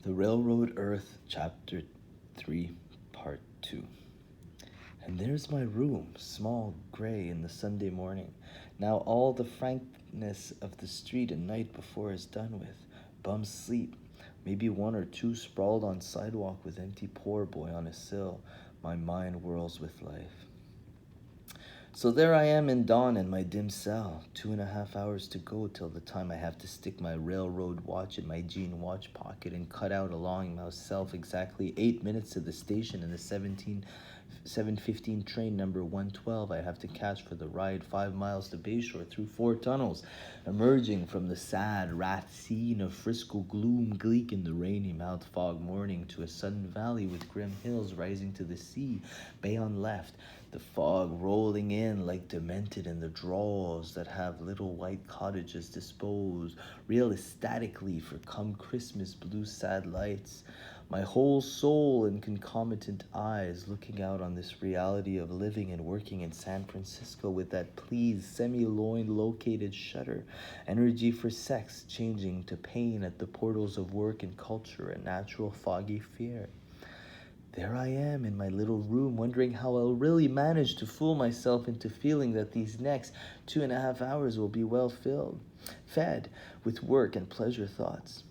The Railroad Earth, Chapter 3, Part 2. And there's my room, small, gray in the Sunday morning. Now all the frankness of the street and night before is done with. Bums sleep. Maybe one or two sprawled on sidewalk with empty poor boy on a sill. My mind whirls with life. So there I am in dawn in my dim cell. 2.5 hours to go till the time I have to stick my railroad watch in my jean watch pocket and cut out along myself exactly 8 minutes to the station in the 7:15 train number 112 I have to catch for the ride 5 miles to Bayshore through 4 tunnels, emerging from the sad rat scene of Frisco gloom gleek in the rainy mouth fog morning to a sudden valley with grim hills rising to the sea, bay on left, the fog rolling in like demented in the draws that have little white cottages disposed real ecstatically for come Christmas blue sad lights. My whole soul in concomitant eyes looking out on this reality of living and working in San Francisco with that pleased semi-loin located shudder, energy for sex changing to pain at the portals of work and culture and natural foggy fear. There I am in my little room, wondering how I'll really manage to fool myself into feeling that these next 2.5 hours will be well fed with work and pleasure thoughts.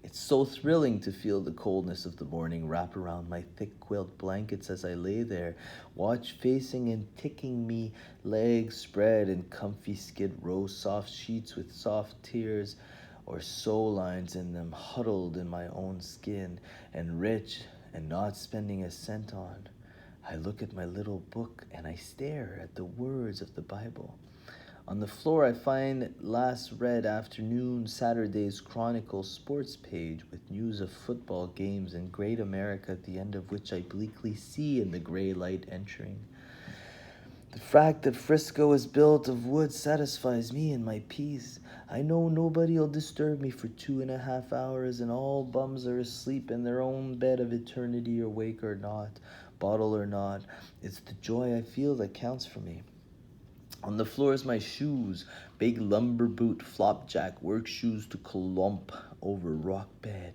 It's so thrilling to feel the coldness of the morning wrap around my thick quilt blankets as I lay there, watch facing and ticking me, legs spread in comfy skid row, soft sheets with soft tears or soul lines in them, huddled in my own skin, and rich and not spending a cent on. I look at my little book and I stare at the words of the Bible. On the floor, I find last read afternoon Saturday's Chronicle sports page with news of football games in Great America, at the end of which I bleakly see in the gray light entering. The fact that Frisco is built of wood satisfies me in my peace. I know nobody'll disturb me for 2.5 hours, and all bums are asleep in their own bed of eternity, or wake or not, bottle or not. It's the joy I feel that counts for me. On the floor is my shoes, big lumber boot, flopjack, work shoes to clump over rock bed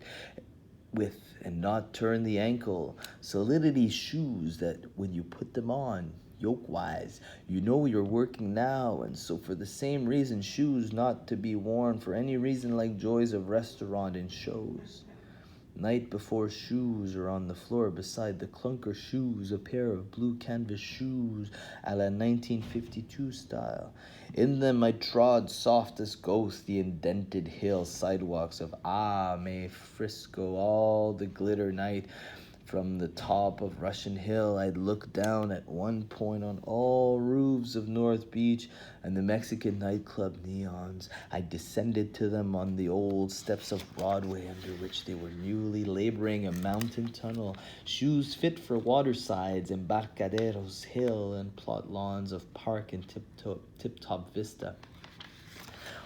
with and not turn the ankle. Solidity shoes that when you put them on, yoke-wise, you know you're working now, and so for the same reason, shoes not to be worn for any reason like joys of restaurant and shows. Night before shoes are on the floor beside the clunker shoes, a pair of blue canvas shoes a la 1952 style. In them I trod soft as ghosts the indented hill sidewalks of May Frisco all the glitter night. From the top of Russian Hill, I'd look down at one point on all roofs of North Beach and the Mexican nightclub neons. I descended to them on the old steps of Broadway, under which they were newly laboring a mountain tunnel, shoes fit for watersides, Embarcaderos Hill, and plot lawns of Park and Tip-Top Vista.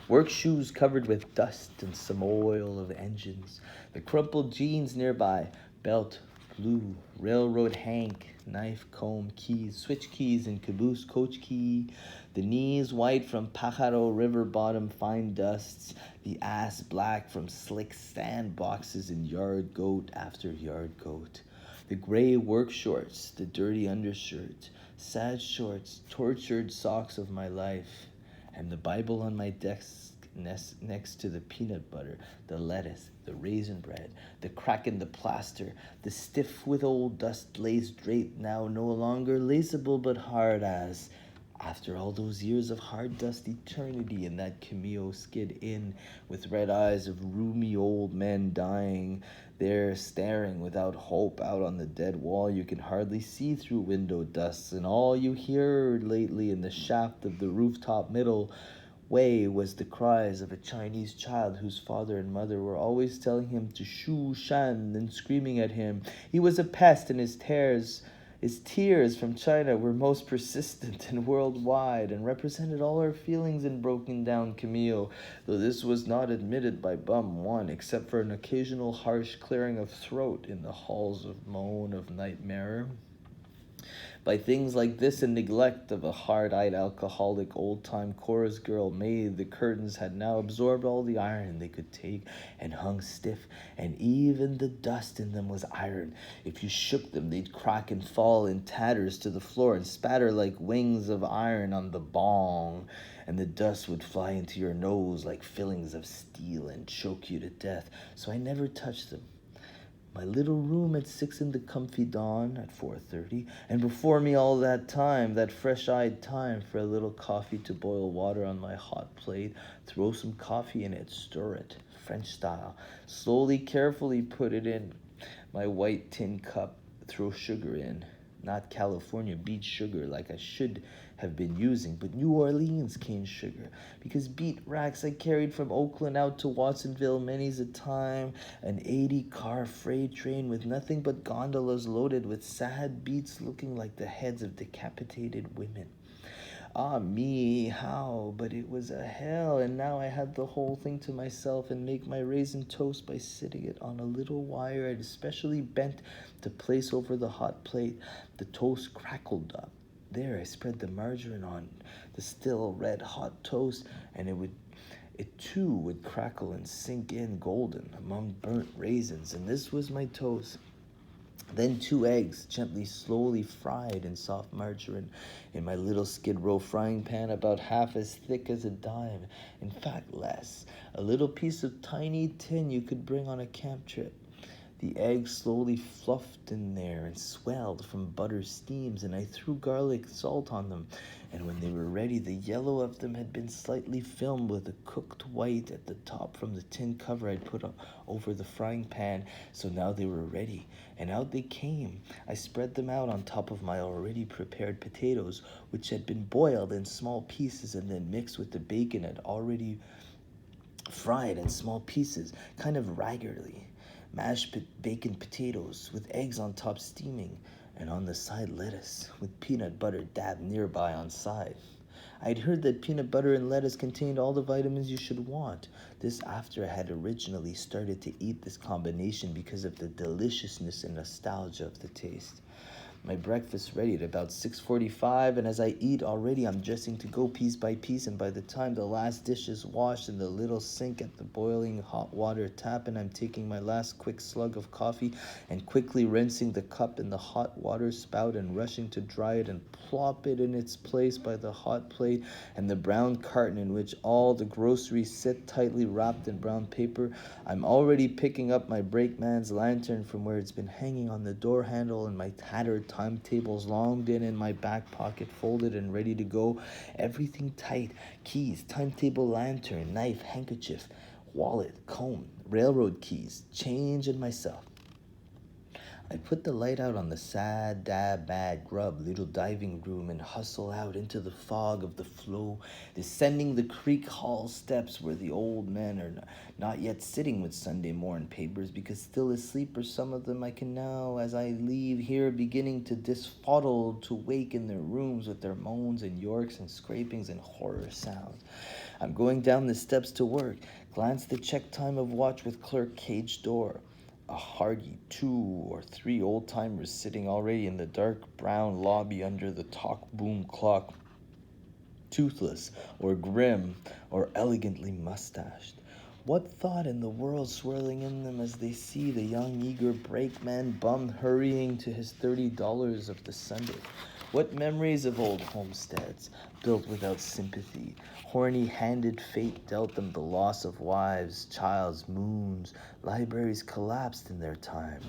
Work shoes covered with dust and some oil of engines. The crumpled jeans nearby, belt, blue, railroad hank, knife, comb, keys, switch keys, and caboose coach key. The knees white from Pajaro River bottom fine dusts. The ass black from slick sand boxes and yard goat after yard goat. The gray work shorts, the dirty undershirt, sad shorts, tortured socks of my life, and the Bible on my desk next to the peanut butter, the lettuce, the raisin bread, the crack in the plaster, the stiff with old dust laced drape now no longer laceable but hard as, after all those years of hard dust eternity in that Cameo skid inn with red eyes of roomy old men dying there staring without hope out on the dead wall you can hardly see through window dusts, and all you hear lately in the shaft of the rooftop middle way was the cries of a Chinese child whose father and mother were always telling him to shoo shan and screaming at him. He was a pest, and his tears from China were most persistent and worldwide, and represented all our feelings in broken down Camille, though this was not admitted by Bum One, except for an occasional harsh clearing of throat in the halls of moan of nightmare. By things like this and neglect of a hard-eyed alcoholic old-time chorus girl maid, the curtains had now absorbed all the iron they could take and hung stiff, and even the dust in them was iron. If you shook them, they'd crack and fall in tatters to the floor and spatter like wings of iron on the bong, and the dust would fly into your nose like fillings of steel and choke you to death. So I never touched them. My little room at 6 in the comfy dawn at 4:30, and before me all that time, that fresh-eyed time for a little coffee to boil water on my hot plate, throw some coffee in it, stir it, French style, slowly, carefully put it in my white tin cup, throw sugar in, not California beet sugar like I should have been using, but New Orleans cane sugar, because beet racks I carried from Oakland out to Watsonville many's a time, an 80-car freight train with nothing but gondolas loaded with sad beets looking like the heads of decapitated women. Ah me, how, but it was a hell, and now I had the whole thing to myself and make my raisin toast by sitting it on a little wire I'd especially bent to place over the hot plate. The toast crackled up. There I spread the margarine on the still red hot toast, and it too would crackle and sink in golden among burnt raisins, and this was my toast. Then 2 eggs, gently, slowly fried in soft margarine in my little Skid Row frying pan, about half as thick as a dime. In fact, less. A little piece of tiny tin you could bring on a camp trip. The eggs slowly fluffed in there and swelled from butter steams, and I threw garlic salt on them. And when they were ready, the yellow of them had been slightly filmed with a cooked white at the top from the tin cover I'd put over the frying pan, so now they were ready. And out they came. I spread them out on top of my already prepared potatoes, which had been boiled in small pieces and then mixed with the bacon I'd already fried in small pieces, kind of raggedly. Mashed bacon potatoes with eggs on top steaming, and on the side lettuce with peanut butter dabbed nearby on side. I'd heard that peanut butter and lettuce contained all the vitamins you should want. This after I had originally started to eat this combination because of the deliciousness and nostalgia of the taste. My breakfast ready at about 6:45, and as I eat already, I'm dressing to go piece by piece, and by the time the last dish is washed in the little sink at the boiling hot water tap, and I'm taking my last quick slug of coffee and quickly rinsing the cup in the hot water spout and rushing to dry it and plop it in its place by the hot plate and the brown carton in which all the groceries sit tightly wrapped in brown paper, I'm already picking up my brakeman's lantern from where it's been hanging on the door handle, and my tattered timetables long been in my back pocket, folded and ready to go. Everything tight: keys, timetable, lantern, knife, handkerchief, wallet, comb, railroad keys, change, and myself. I put the light out on the sad, bad grub little diving room and hustle out into the fog of the flow, descending the creek hall steps where the old men are not yet sitting with Sunday morn papers because still asleep, or some of them I can now, as I leave here, beginning to disfuddle, to wake in their rooms with their moans and yorks and scrapings and horror sounds. I'm going down the steps to work, glance the check time of watch with clerk cage door. A hearty 2 or 3 old-timers sitting already in the dark brown lobby under the talk boom clock, toothless or grim or elegantly mustached. What thought in the world swirling in them as they see the young eager brakeman bum hurrying to his $30 of the Sunday? What memories of old homesteads, built without sympathy? Horny-handed fate dealt them the loss of wives, childs, moons. Libraries collapsed in their time.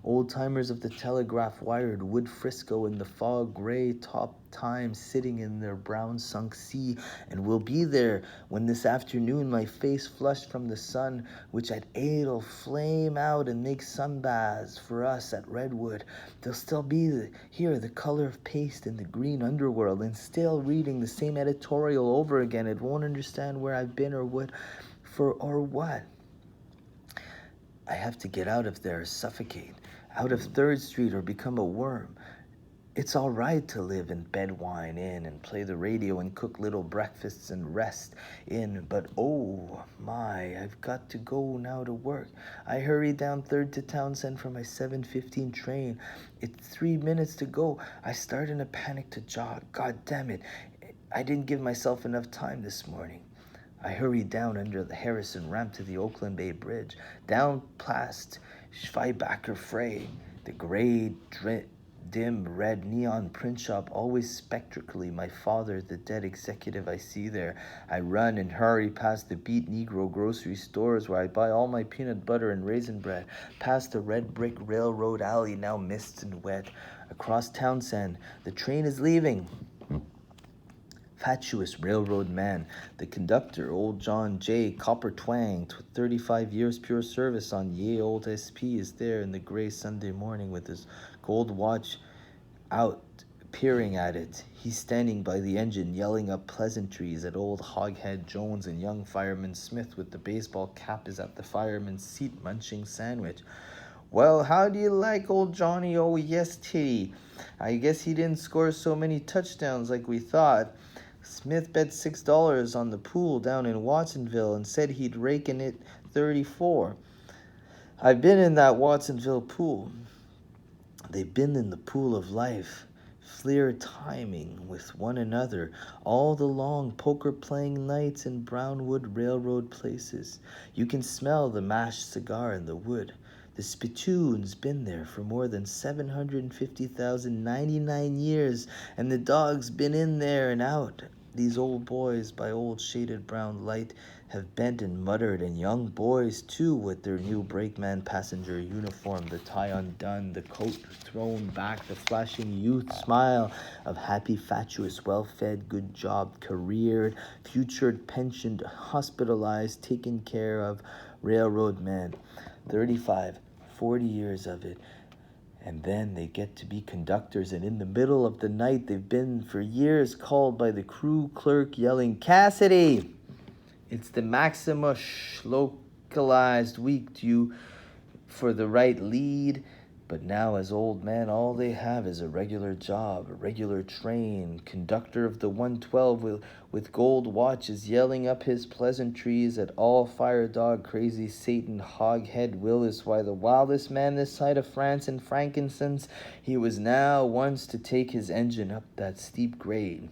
Old-timers of the telegraph wired wood Frisco in the fog gray top time, sitting in their brown sunk sea, and will be there when this afternoon my face flushed from the sun, which at 8'll flame out and make sunbaths for us at Redwood. They'll still be here, the color of paste in the green underworld, and still reading the same editorial over again. It won't understand where I've been or what. I have to get out of there or suffocate, out of 3rd Street or become a worm. It's all right to live in Bedouin Inn and play the radio and cook little breakfasts and rest in, but oh my, I've got to go now to work. I hurry down 3rd to Townsend for my 7:15 train. It's 3 minutes to go. I start in a panic to jog. God damn it. I didn't give myself enough time this morning. I hurried down under the Harrison ramp to the Oakland Bay Bridge, down past Schweibacher Frey, the gray, dim red neon print shop, always spectrally my father, the dead executive I see there. I run and hurry past the beat Negro grocery stores where I buy all my peanut butter and raisin bread, past the red brick railroad alley, now mist and wet, across Townsend. The train is leaving. Fatuous railroad man, the conductor, old John J. Copper Twang, 35 years pure service on ye old SP, is there in the gray Sunday morning with his gold watch out, peering at it. He's standing by the engine, yelling up pleasantries at old Hoghead Jones, and young fireman Smith with the baseball cap is at the fireman's seat munching sandwich. Well, how do you like old Johnny? Oh, yes, Titty. I guess he didn't score so many touchdowns like we thought. Smith bet $6 on the pool down in Watsonville and said he'd rake in it 34. I've been in that Watsonville pool. They've been in the pool of life, fleer timing with one another, all the long poker-playing nights in Brownwood Railroad places. You can smell the mashed cigar in the wood. The spittoon's been there for more than 750,099 years, and the dog's been in there and out. These old boys by old shaded brown light have bent and muttered, and young boys too with their new brakeman passenger uniform, the tie undone, the coat thrown back, the flashing youth smile of happy, fatuous, well-fed, good job, careered, futured, pensioned, hospitalized, taken care of railroad men. 35, 40 years of it. And then they get to be conductors, and in the middle of the night they've been for years called by the crew clerk yelling, Cassidy! It's the Maxima localized week due for the right lead. But now as old men, all they have is a regular job, a regular train. Conductor of the 112 with gold watches yelling up his pleasantries at all fire dog crazy Satan hoghead Willis. Why, the wildest man this side of France and frankincense, he was now once to take his engine up that steep grade.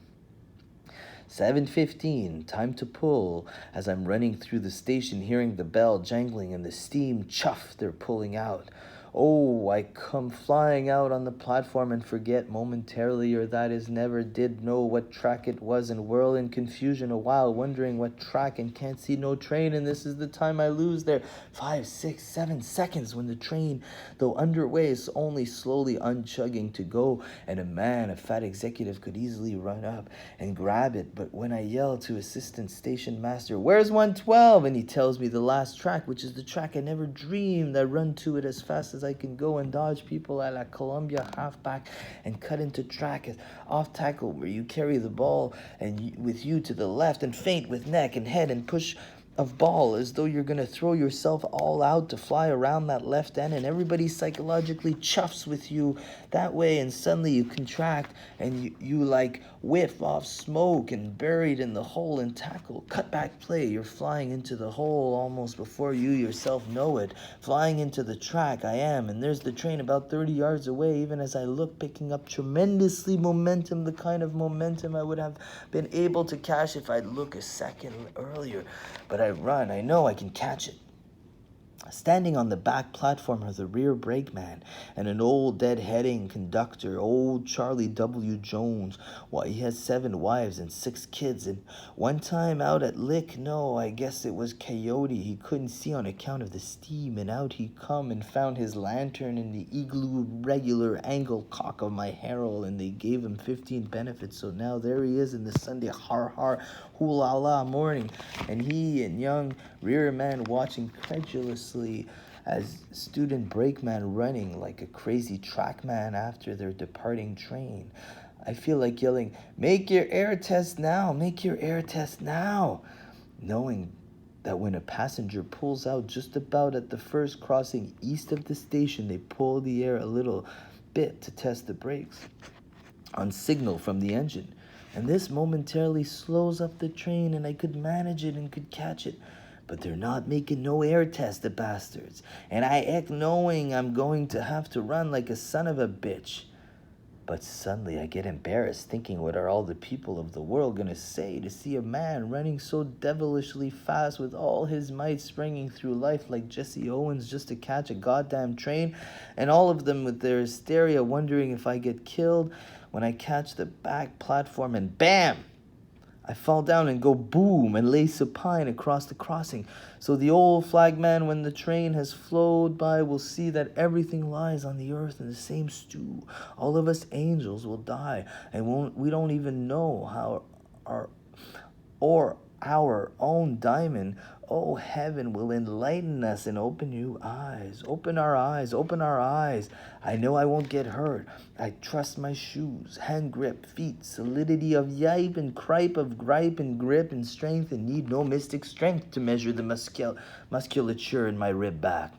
7:15, time to pull. As I'm running through the station, hearing the bell jangling and the steam chuff they're pulling out. Oh, I come flying out on the platform and forget momentarily, or that is never did know what track it was, and whirl in confusion a while, wondering what track, and can't see no train, and this is the time I lose there. 5, 6, 7 seconds when the train, though underway, is only slowly unchugging to go, and a fat executive could easily run up and grab it. But when I yell to assistant station master, where's 112? And he tells me the last track, which is the track I never dreamed. I run to it as fast as I can go and dodge people at La Columbia halfback and cut into track as off tackle where you carry the ball and with you to the left and feint with neck and head and push of ball as though you're going to throw yourself all out to fly around that left end, and everybody psychologically chuffs with you that way, and suddenly you contract and you like whiff off smoke and buried in the hole and tackle. Cut back play, you're flying into the hole almost before you yourself know it. Flying into the track I am, and there's the train about 30 yards away, even as I look, picking up tremendously momentum, the kind of momentum I would have been able to catch if I'd looked a second earlier. But I run, I know I can catch it. Standing on the back platform are the rear brakeman and an old dead-heading conductor, old Charlie W. Jones. Why, he has 7 wives and 6 kids, and one time out at Lick, no, I guess it was Coyote, he couldn't see on account of the steam, and out he come and found his lantern in the igloo regular angle cock of my Herald, and they gave him 15 benefits, so now there he is in the Sunday hoo-la-la morning, and he and young rear man watch incredulously as student brakeman running like a crazy trackman after their departing train. I feel like yelling, make your air test now, make your air test now, knowing that when a passenger pulls out just about at the first crossing east of the station, they pull the air a little bit to test the brakes. on signal from the engine. And this momentarily slows up the train, and I could manage it and could catch it. But they're not making no air test, the bastards. And I act knowing I'm going to have to run like a son of a bitch. But suddenly I get embarrassed, thinking what are all the people of the world gonna say to see a man running so devilishly fast with all his might springing through life like Jesse Owens just to catch a goddamn train, and all of them with their hysteria wondering if I get killed when I catch the back platform, and BAM! I fall down and go boom and lay supine across the crossing. So the old flagman, when the train has flowed by, will see that everything lies on the earth in the same stew. All of us angels will die, and we don't even know how our own diamond, oh heaven, will enlighten us and open new eyes. Open our eyes, open our eyes. I know I won't get hurt. I trust my shoes, hand grip, feet, solidity of yipe and cripe of gripe and grip and strength, and need no mystic strength to measure the musculature in my rib back.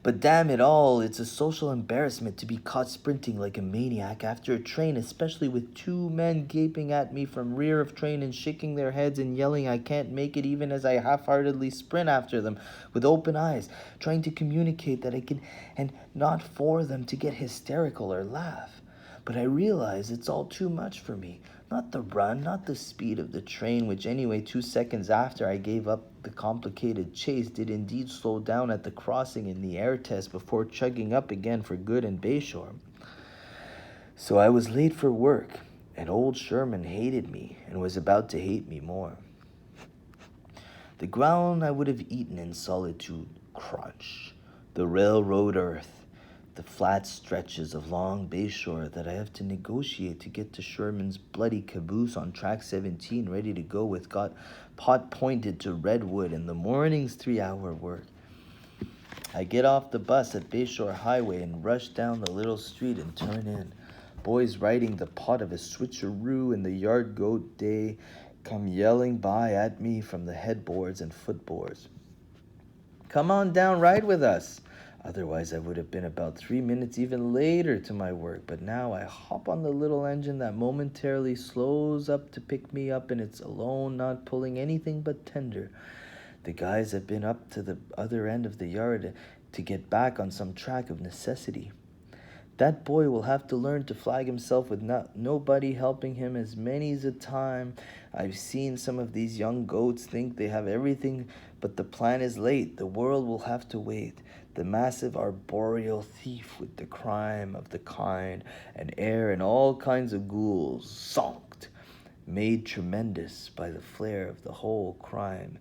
But damn it all, it's a social embarrassment to be caught sprinting like a maniac after a train, especially with two men gaping at me from rear of train and shaking their heads and yelling I can't make it, even as I half-heartedly sprint after them with open eyes, trying to communicate that I can, and not for them to get hysterical or laugh. But I realize it's all too much for me. Not the run, not the speed of the train, which anyway 2 seconds after I gave up the complicated chase did indeed slow down at the crossing in the air test before chugging up again for good in Bayshore. So I was late for work, and old Sherman hated me and was about to hate me more. The ground I would have eaten in solitude, crunch. The railroad earth, the flat stretches of long Bayshore that I have to negotiate to get to Sherman's bloody caboose on track 17 ready to go with pot pointed to Redwood in the morning's 3-hour work. I get off the bus at Bayshore Highway and rush down the little street and turn in. Boys riding the pot of a switcheroo in the yard goat day come yelling by at me from the headboards and footboards. Come on down, ride with us. Otherwise, I would have been about 3 minutes even later to my work, but now I hop on the little engine that momentarily slows up to pick me up, and it's alone, not pulling anything but tender. The guys have been up to the other end of the yard to get back on some track of necessity. That boy will have to learn to flag himself with nobody helping him as many's a time. I've seen some of these young goats think they have everything, but the plan is late. The world will have to wait. The massive arboreal thief with the crime of the kind, and air and all kinds of ghouls, zonked, made tremendous by the flare of the whole crime,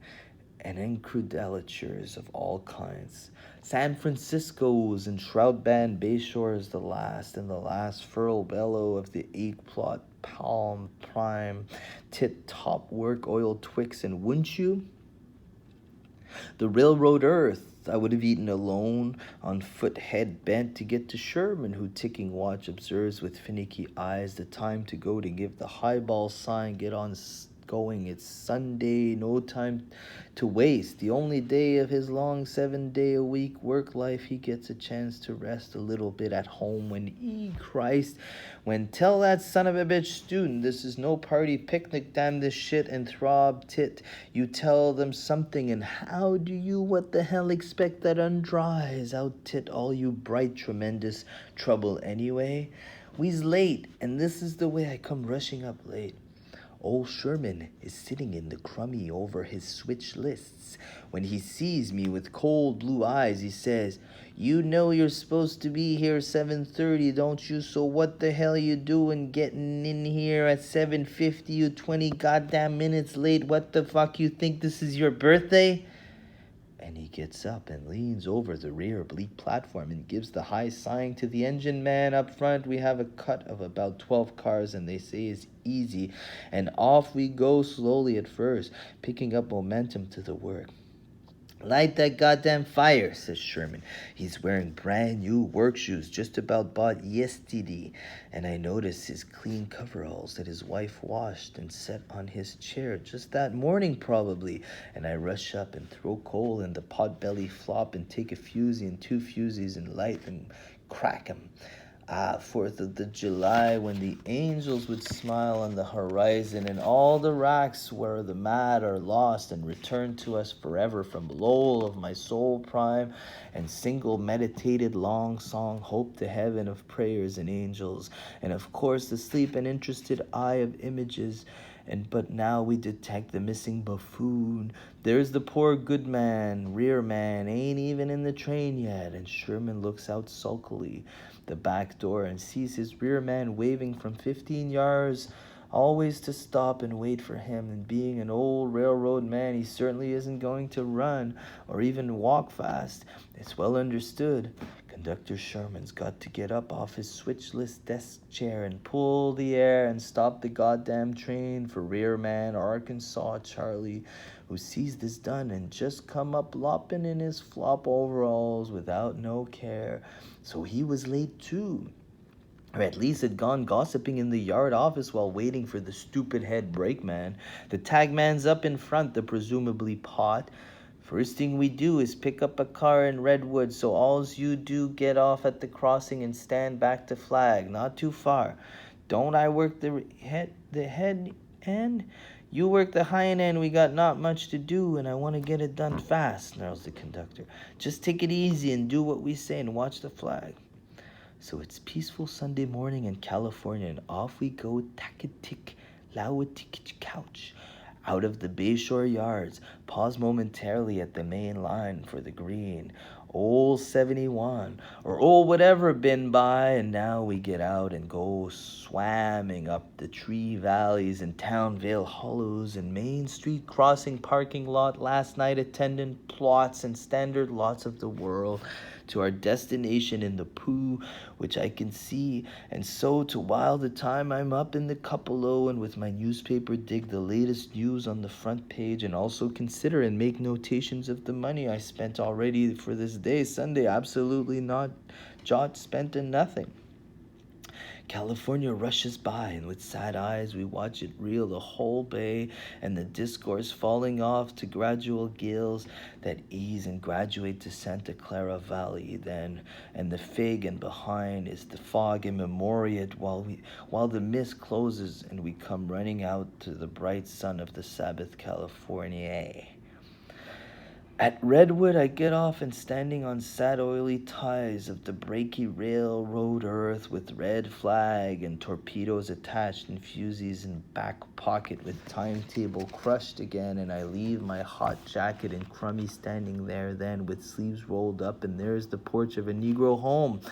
and incrudelatures of all kinds. San Francisco's and Shroud Band Bayshore's the last, and the last furl bellow of the 8-plot palm prime tit top work oil Twix, and wouldn't you? The railroad earth I would have eaten alone, on foot, head bent, to get to Sherman, who ticking watch observes with finicky eyes the time to go to give the highball sign, get on going, it's Sunday, no time to waste. The only day of his long 7-day-a-week work life he gets a chance to rest a little bit at home when, Christ, when tell that son of a bitch student this is no party picnic, damn this shit, and throb tit, you tell them something, and how do you what the hell expect that undries out tit all you bright tremendous trouble anyway? We's late, and this is the way I come rushing up late. Old Sherman is sitting in the crummy over his switch lists. When he sees me with cold blue eyes, he says, "You know you're supposed to be here 7:30, don't you? So what the hell you doing getting in here at 7:50, you 20 goddamn minutes late? What the fuck, you think this is your birthday?" And he gets up and leans over the rear oblique platform and gives the high sign to the engine man up front. We have a cut of about 12 cars, and they say it's easy. And off we go slowly at first, picking up momentum to the work. "Light that goddamn fire," says Sherman. He's wearing brand new work shoes, just about bought yesterday, and I notice his clean coveralls that his wife washed and set on his chair just that morning probably, and I rush up and throw coal in the pot belly flop and take a fusee and 2 fusees and light and crack 'em. Ah, 4th of the July, when the angels would smile on the horizon, and all the racks where the mad are lost and return to us forever from Lowell of my soul prime, and single meditated long song, hope to heaven of prayers and angels, and of course the sleep and interested eye of images. And but now we detect the missing buffoon. There's the poor good man, rear man, ain't even in the train yet, and Sherman looks out sulkily the back door and sees his rear man waving from 15 yards, always to stop and wait for him. And being an old railroad man, he certainly isn't going to run or even walk fast. It's well understood. Conductor Sherman's got to get up off his switchless desk chair and pull the air and stop the goddamn train for rear man Arkansas Charlie, who sees this done and just come up lopping in his flop overalls without no care. So he was late too, or at least had gone gossiping in the yard office while waiting for the stupid head brakeman. The tagman's up in front, the presumably pot. First thing we do is pick up a car in Redwood, so all's you do get off at the crossing and stand back to flag, not too far. Don't I work the head end? You work the hind end. We got not much to do, and I want to get it done fast, snarls the conductor. Just take it easy and do what we say and watch the flag. So it's peaceful Sunday morning in California, and off we go, tack-a-tick, low-a-tick couch, out of the Bayshore yards, pause momentarily at the main line for the green, old 71, or old whatever been by, and now we get out and go swamming up the tree valleys and Townvale hollows and Main Street crossing parking lot, last night attendant plots and standard lots of the world, to our destination in the Pooh, which I can see, and so to while the time I'm up in the cupola and with my newspaper dig the latest news on the front page, and also consider and make notations of the money I spent already for this day, Sunday, absolutely not jot spent in nothing. California rushes by, and with sad eyes we watch it reel the whole bay, and the discourse falling off to gradual gales that ease and graduate to Santa Clara Valley then, and the fig and behind is the fog immemoriate while the mist closes and we come running out to the bright sun of the Sabbath California. At Redwood, I get off and standing on sad oily ties of the breaky railroad earth with red flag and torpedoes attached and fusees in back pocket with timetable crushed again, and I leave my hot jacket and crummy standing there then with sleeves rolled up, and there's the porch of a Negro home.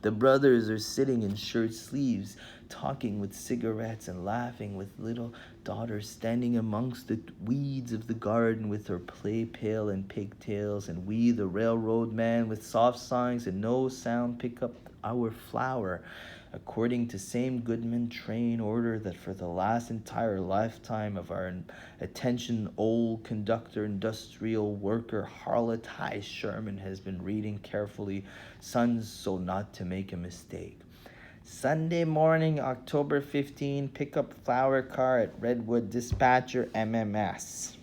The brothers are sitting in shirt sleeves, talking with cigarettes and laughing, with little daughter standing amongst the weeds of the garden with her play pail and pigtails, and we, the railroad man, with soft signs and no sound, pick up our flour according to same Goodman train order that for the last entire lifetime of our attention old conductor industrial worker harlot High Sherman has been reading carefully, sons, so not to make a mistake. Sunday morning, October 15, pick up flower car at Redwood Dispatcher MMS.